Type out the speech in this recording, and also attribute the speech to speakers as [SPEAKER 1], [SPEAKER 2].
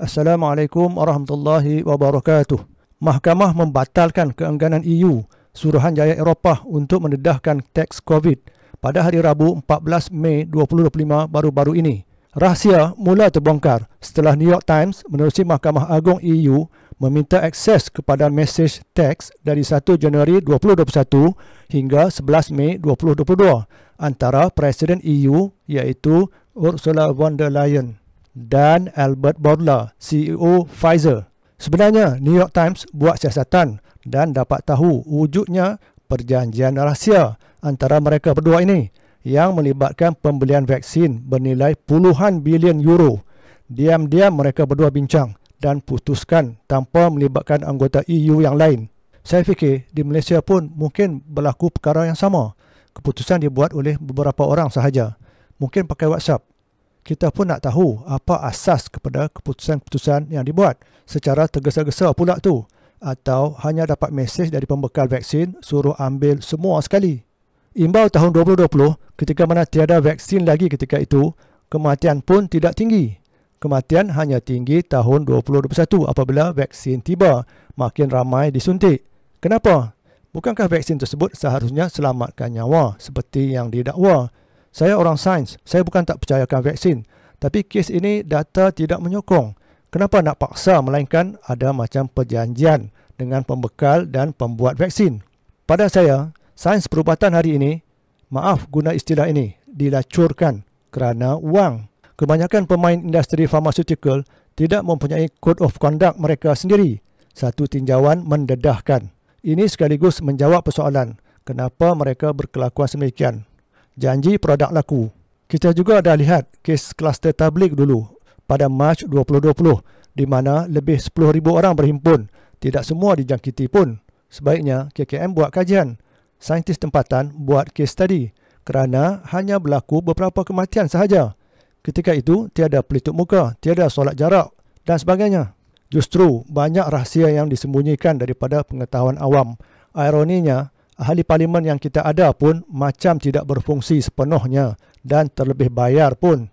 [SPEAKER 1] Assalamualaikum warahmatullahi wabarakatuh. Mahkamah membatalkan keengganan EU, Suruhanjaya Eropah untuk mendedahkan teks COVID pada hari Rabu 14 Mei 2025 baru-baru ini. Rahsia mula terbongkar setelah New York Times menerusi Mahkamah Agung EU meminta akses kepada mesej teks dari 1 Januari 2021 hingga 11 Mei 2022 antara Presiden EU iaitu Ursula von der Leyen dan Albert Bourla, CEO Pfizer. Sebenarnya, New York Times buat siasatan dan dapat tahu wujudnya perjanjian rahsia antara mereka berdua ini yang melibatkan pembelian vaksin bernilai puluhan bilion euro. Diam-diam mereka berdua bincang dan putuskan tanpa melibatkan anggota EU yang lain. Saya fikir di Malaysia pun mungkin berlaku perkara yang sama. Keputusan dibuat oleh beberapa orang sahaja. Mungkin pakai WhatsApp. Kita pun nak tahu apa asas kepada keputusan-keputusan yang dibuat. Secara tergesa-gesa pula tu. Atau hanya dapat mesej dari pembekal vaksin suruh ambil semua sekali. Imbau tahun 2020 ketika mana tiada vaksin lagi ketika itu, kematian pun tidak tinggi. Kematian hanya tinggi tahun 2021 apabila vaksin tiba. Makin ramai disuntik. Kenapa? Bukankah vaksin tersebut seharusnya selamatkan nyawa seperti yang didakwa? Saya orang sains, saya bukan tak percayakan vaksin. Tapi kes ini data tidak menyokong. Kenapa nak paksa melainkan ada macam perjanjian dengan pembekal dan pembuat vaksin? Pada saya, sains perubatan hari ini, maaf guna istilah ini, dilacurkan kerana wang. Kebanyakan pemain industri farmaceutical tidak mempunyai code of conduct mereka sendiri. Satu tinjauan mendedahkan. Ini sekaligus menjawab persoalan kenapa mereka berkelakuan sedemikian. Janji produk laku. Kita juga dah lihat kes kluster tablik dulu pada Mac 2020 di mana lebih 10,000 orang berhimpun. Tidak semua dijangkiti pun. Sebaiknya KKM buat kajian. Saintis tempatan buat kes tadi kerana hanya berlaku beberapa kematian sahaja. Ketika itu tiada pelitup muka, tiada solat jarak dan sebagainya. Justru banyak rahsia yang disembunyikan daripada pengetahuan awam. Ironinya, ahli parlimen yang kita ada pun macam tidak berfungsi sepenuhnya dan terlebih bayar pun.